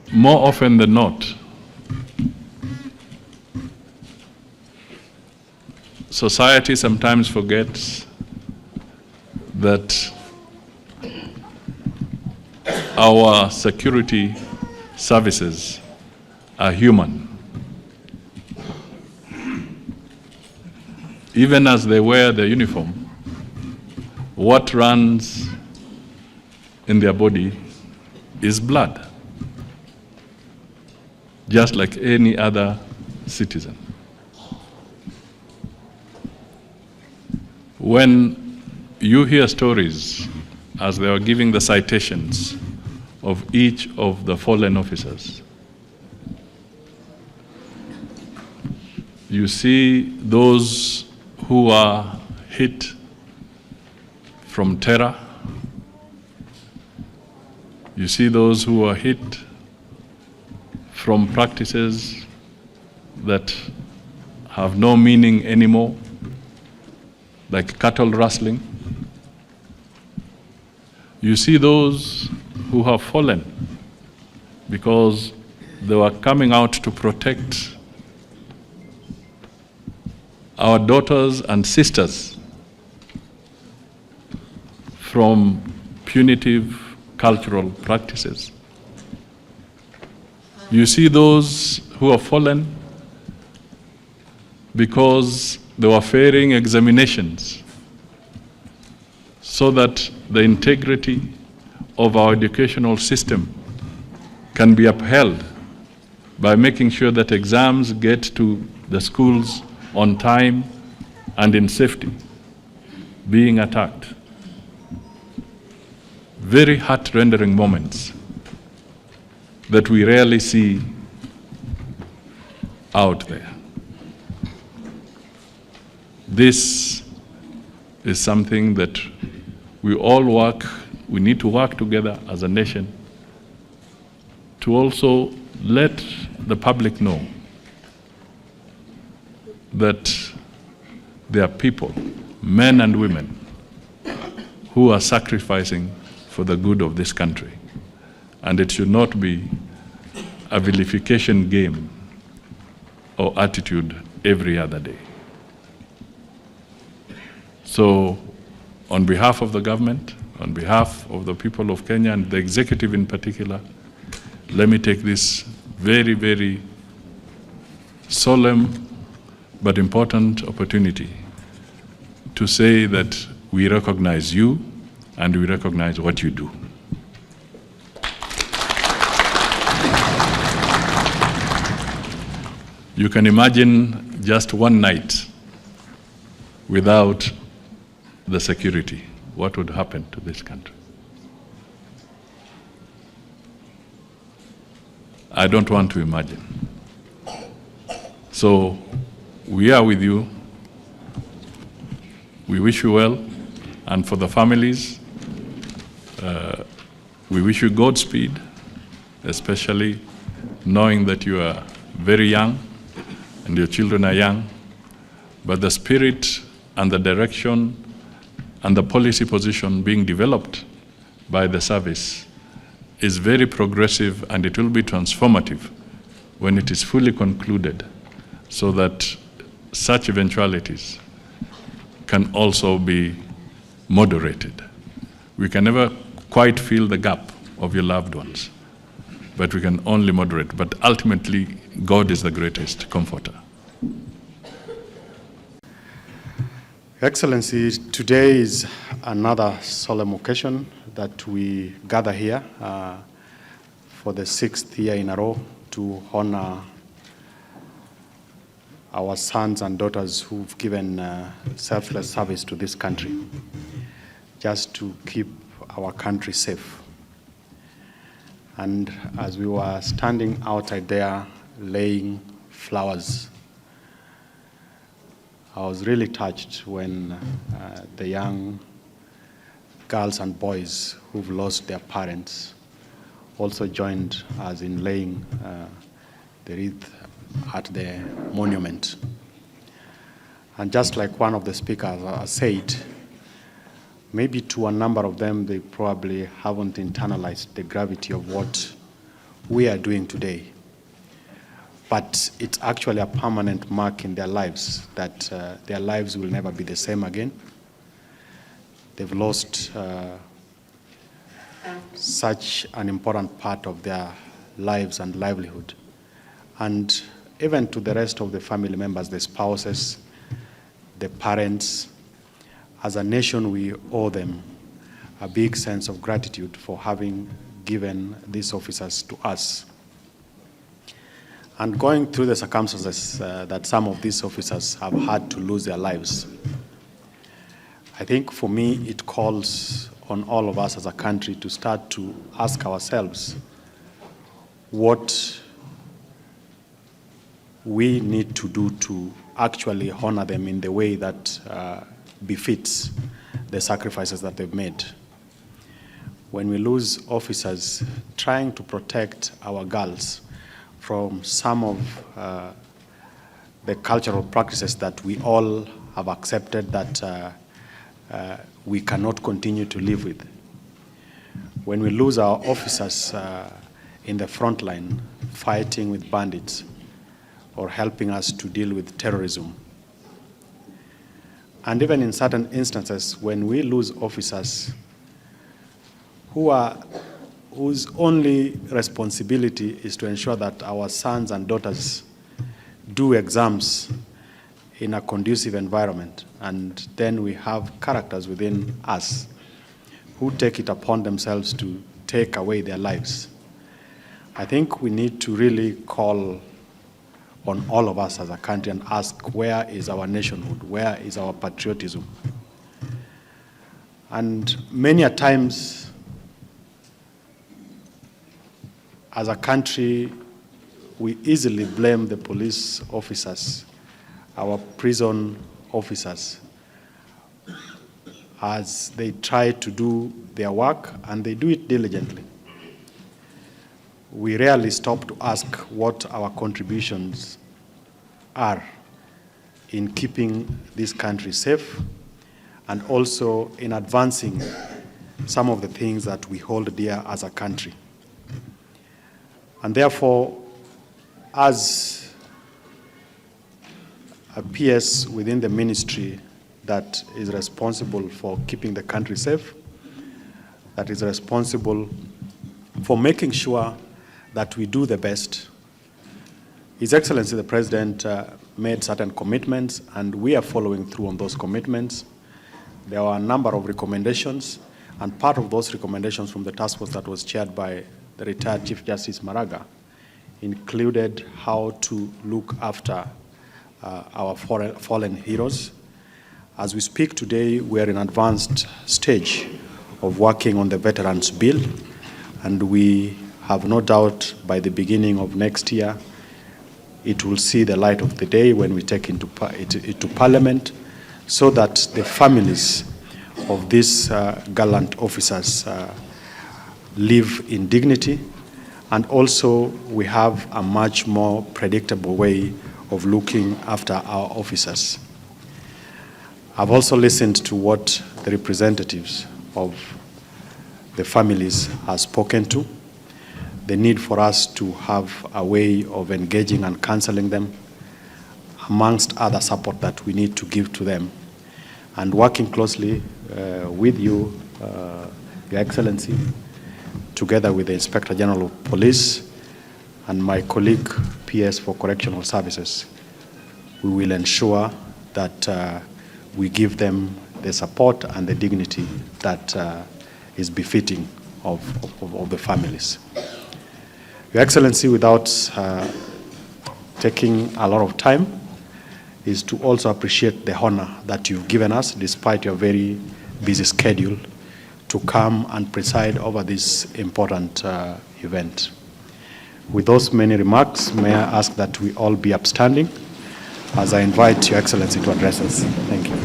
More often than not, society sometimes forgets that our security services are human. Even as they wear their uniform, what runs in their body is blood, just like any other citizen. When you hear stories, as they are giving the citations of each of the fallen officers, you see those who are hit from terror. You see those who are hit from practices that have no meaning anymore, like cattle rustling. You see those who have fallen because they were coming out to protect our daughters and sisters from punitive cultural practices. You see those who have fallen because they were failing examinations so that the integrity of our educational system can be upheld by making sure that exams get to the schools on time and in safety, being attacked. Very heart-rendering moments that we rarely see out there. This is something that we need to work together as a nation to also let the public know that there are people, men and women, who are sacrificing for the good of this country. And it should not be a vilification game or attitude every other day. So, on behalf of the government, on behalf of the people of Kenya and the executive in particular, let me take this very, very solemn but important opportunity to say that we recognize you and we recognize what you do. You can imagine just one night without the security, what would happen to this country? I don't want to imagine. So we are with you. We wish you well. And for the families, we wish you Godspeed, especially knowing that you are very young and your children are young. But the spirit and the direction and the policy position being developed by the service is very progressive, and it will be transformative when it is fully concluded, so that such eventualities can also be moderated. We can never quite fill the gap of your loved ones, but we can only moderate. But ultimately, God is the greatest comforter. Excellency, today is another solemn occasion that we gather here for the 6th year in a row to honor our sons and daughters who've given selfless service to this country, just to keep our country safe. And as we were standing outside there laying flowers, I was really touched when the young girls and boys who've lost their parents also joined us in laying the wreath at the monument. And just like one of the speakers said, maybe to a number of them, they probably haven't internalized the gravity of what we are doing today. But it's actually a permanent mark in their lives, that their lives will never be the same again. They've lost such an important part of their lives and livelihood. And even to the rest of the family members, the spouses, the parents, as a nation, we owe them a big sense of gratitude for having given these officers to us. And going through the circumstances that some of these officers have had to lose their lives, I think for me it calls on all of us as a country to start to ask ourselves what we need to do to actually honor them in the way that befits the sacrifices that they've made. When we lose officers trying to protect our girls from some of the cultural practices that we all have accepted that we cannot continue to live with. When we lose our officers in the front line fighting with bandits or helping us to deal with terrorism. And even in certain instances, when we lose officers whose only responsibility is to ensure that our sons and daughters do exams in a conducive environment, and then we have characters within us who take it upon themselves to take away their lives. I think we need to really call on all of us as a country and ask, where is our nationhood? Where is our patriotism? And many a times, as a country, we easily blame the police officers, our prison officers, as they try to do their work, and they do it diligently. We rarely stop to ask what our contributions are in keeping this country safe and also in advancing some of the things that we hold dear as a country. And therefore, as a PS within the ministry that is responsible for keeping the country safe, that is responsible for making sure that we do the best. His Excellency the President made certain commitments, and we are following through on those commitments. There were a number of recommendations, and part of those recommendations from the task force that was chaired by the retired Chief Justice Maraga included how to look after our fallen heroes. As we speak today, we are in an advanced stage of working on the Veterans Bill, and we have no doubt by the beginning of next year, it will see the light of the day when we take it to Parliament, so that the families of these gallant officers live in dignity, and also we have a much more predictable way of looking after our officers. I've also listened to what the representatives of the families have spoken to, the need for us to have a way of engaging and counseling them, amongst other support that we need to give to them. And working closely with you, Your Excellency, together with the Inspector General of Police and my colleague, PS for Correctional Services, we will ensure that we give them the support and the dignity that is befitting of the families. Your Excellency, without taking a lot of time, is to also appreciate the honor that you've given us, despite your very busy schedule, to come and preside over this important event. With those many remarks, may I ask that we all be upstanding as I invite Your Excellency to address us. Thank you.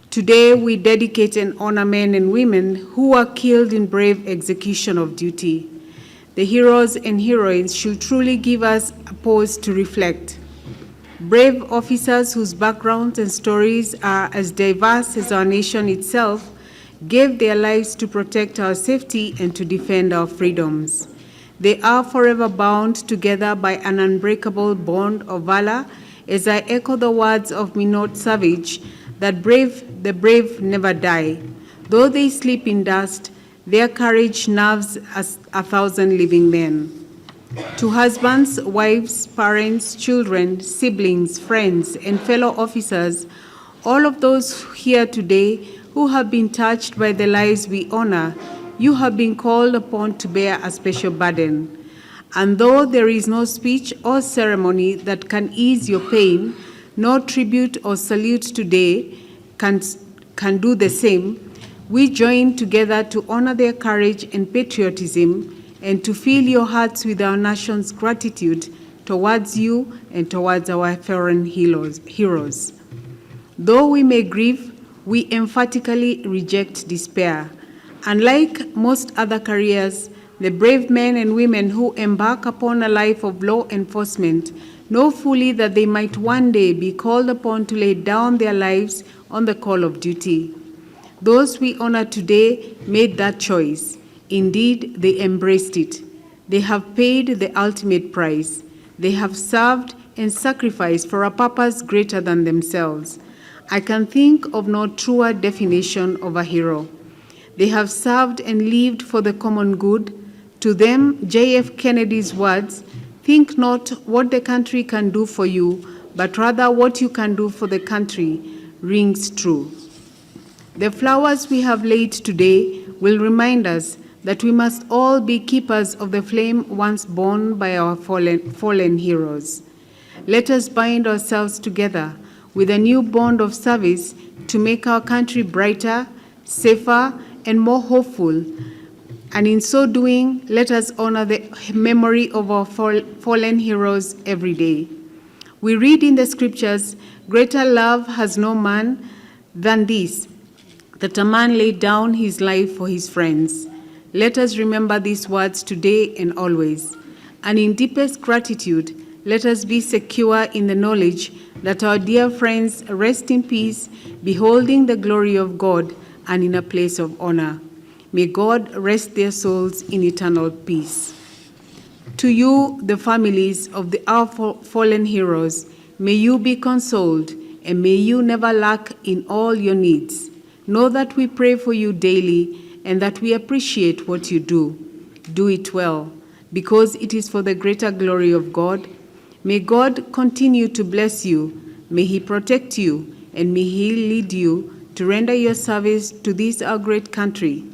Today Today, we dedicate and honor men and women who were killed in brave execution of duty. The heroes and heroines should truly give us a pause to reflect. Brave officers whose backgrounds and stories are as diverse as our nation itself gave their lives to protect our safety and to defend our freedoms. They are forever bound together by an unbreakable bond of valor, as I echo the words of Minot Savage, that the brave never die. Though they sleep in dust, their courage nerves as 1,000 living men. To husbands, wives, parents, children, siblings, friends, and fellow officers, all of those here today who have been touched by the lives we honor, you have been called upon to bear a special burden. And though there is no speech or ceremony that can ease your pain, no tribute or salute today can do the same, we join together to honor their courage and patriotism and to fill your hearts with our nation's gratitude towards you and towards our fallen heroes. Though we may grieve, we emphatically reject despair. Unlike most other careers, the brave men and women who embark upon a life of law enforcement know fully that they might one day be called upon to lay down their lives on the call of duty. Those we honor today made that choice. Indeed, they embraced it. They have paid the ultimate price. They have served and sacrificed for a purpose greater than themselves. I can think of no truer definition of a hero. They have served and lived for the common good. To them, J.F. Kennedy's words, "Think not what the country can do for you, but rather what you can do for the country," rings true. The flowers we have laid today will remind us that we must all be keepers of the flame once borne by our fallen heroes. Let us bind ourselves together with a new bond of service to make our country brighter, safer, and more hopeful. And in so doing, let us honor the memory of our fallen heroes every day. We read in the scriptures, "Greater love has no man than this, that a man laid down his life for his friends." Let us remember these words today and always. And in deepest gratitude, let us be secure in the knowledge that our dear friends rest in peace, beholding the glory of God and in a place of honor. May God rest their souls in eternal peace. To you, the families of our fallen heroes, may you be consoled and may you never lack in all your needs. Know that we pray for you daily and that we appreciate what you do. Do it well, because it is for the greater glory of God. May God continue to bless you. May he protect you, and may he lead you to render your service to this our great country,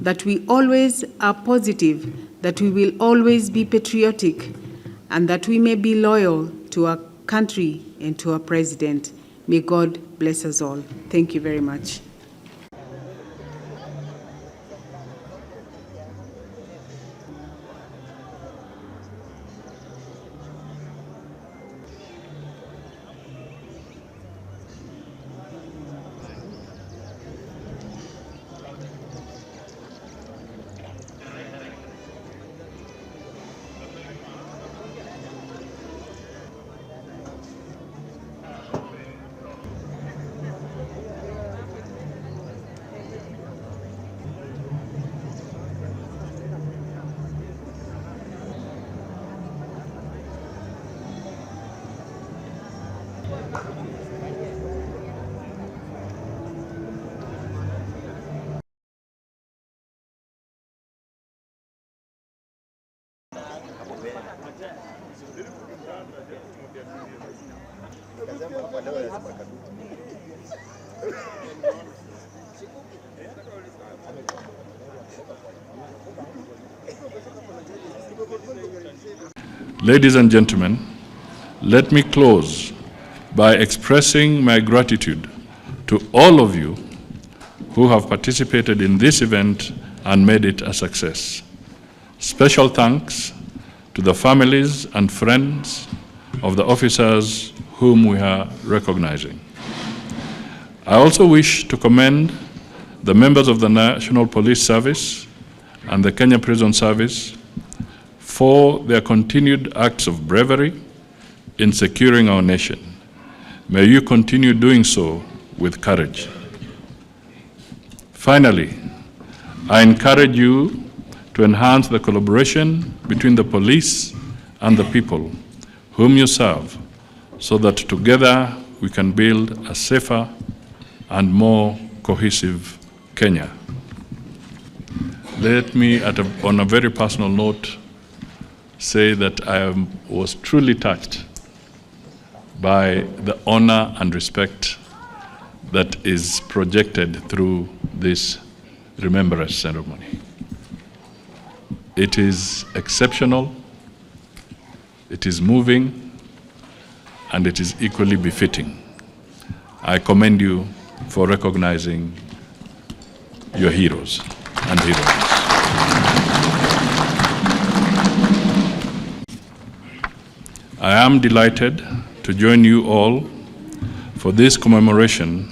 that we always are positive, that we will always be patriotic, and that we may be loyal to our country and to our president. May God bless us all. Thank you very much. Ladies and gentlemen, let me close by expressing my gratitude to all of you who have participated in this event and made it a success. Special thanks to the families and friends of the officers whom we are recognizing. I also wish to commend the members of the National Police Service and the Kenya Prison Service for their continued acts of bravery in securing our nation. May you continue doing so with courage. Finally, I encourage you to enhance the collaboration between the police and the people whom you serve, so that together we can build a safer and more cohesive Kenya. Let me, on a very personal note, say that I was truly touched by the honor and respect that is projected through this remembrance ceremony. It is exceptional, it is moving, and it is equally befitting. I commend you for recognizing your heroes and heroines. I am delighted to join you all for this commemoration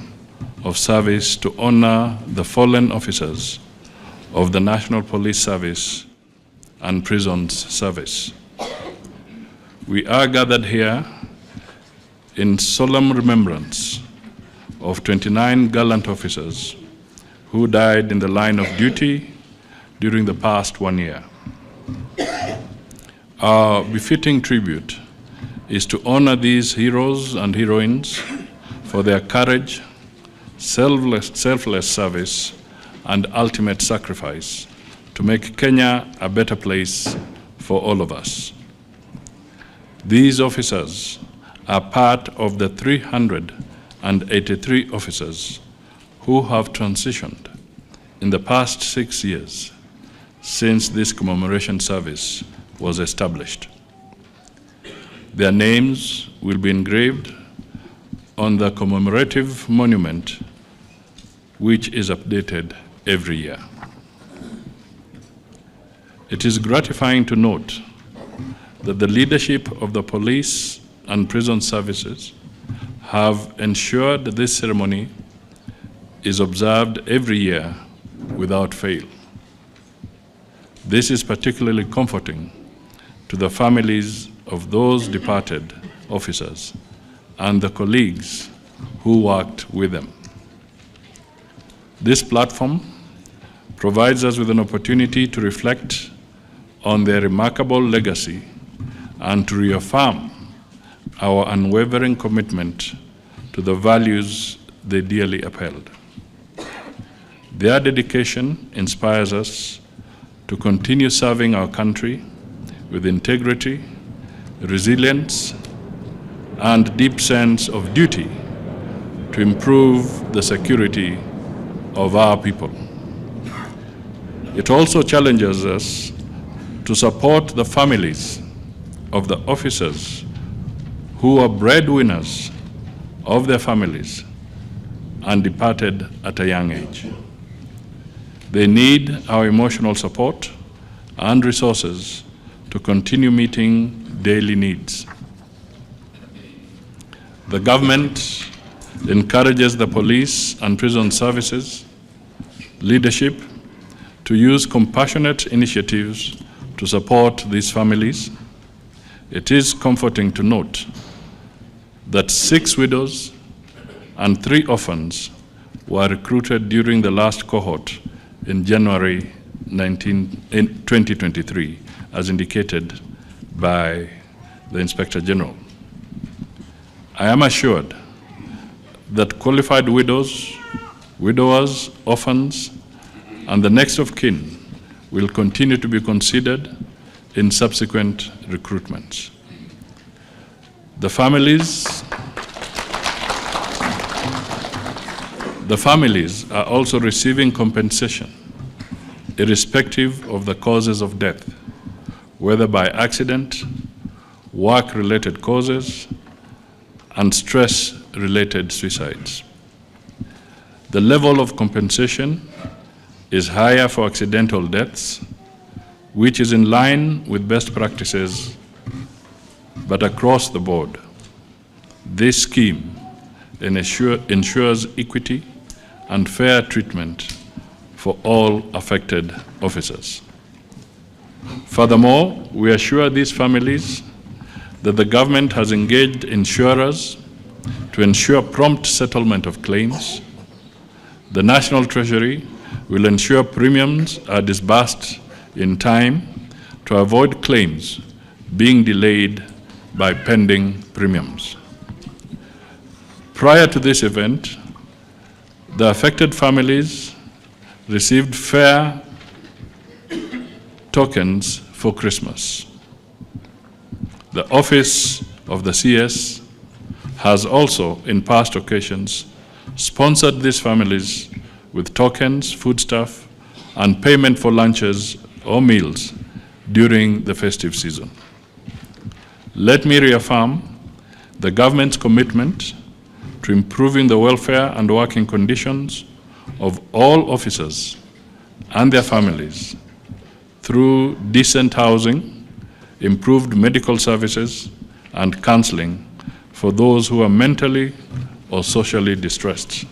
of service to honor the fallen officers of the National Police Service and Prisons Service. We are gathered here in solemn remembrance of 29 gallant officers who died in the line of duty during the past 1 year. Our befitting tribute is to honor these heroes and heroines for their courage, selfless service, and ultimate sacrifice to make Kenya a better place for all of us. These officers are part of the 383 officers who have transitioned in the past 6 years since this commemoration service was established. Their names will be engraved on the commemorative monument, which is updated every year. It is gratifying to note that the leadership of the police and prison services have ensured that this ceremony is observed every year without fail. This is particularly comforting to the families of those departed officers and the colleagues who worked with them. This platform provides us with an opportunity to reflect on their remarkable legacy and to reaffirm our unwavering commitment to the values they dearly upheld. Their dedication inspires us to continue serving our country with integrity, resilience, and deep sense of duty to improve the security of our people. It also challenges us to support the families of the officers who are breadwinners of their families and departed at a young age. They need our emotional support and resources to continue meeting daily needs. The government encourages the police and prison services leadership to use compassionate initiatives to support these families. It is comforting to note that 6 widows and 3 orphans were recruited during the last cohort in January 2023, as indicated by the Inspector General. I am assured that qualified widows, widowers, orphans, and the next of kin will continue to be considered in subsequent recruitments. The families are also receiving compensation, irrespective of the causes of death, whether by accident, work-related causes, and stress-related suicides. The level of compensation is higher for accidental deaths, which is in line with best practices, but across the board. This scheme and ensures equity and fair treatment for all affected officers. Furthermore, we assure these families that the government has engaged insurers to ensure prompt settlement of claims. The National Treasury will ensure premiums are disbursed in time to avoid claims being delayed by pending premiums. Prior to this event, the affected families received fair tokens for Christmas. The Office of the CS has also, in past occasions, sponsored these families with tokens, foodstuff, and payment for lunches or meals during the festive season. Let me reaffirm the government's commitment to improving the welfare and working conditions of all officers and their families through decent housing, improved medical services, and counseling for those who are mentally or socially distressed.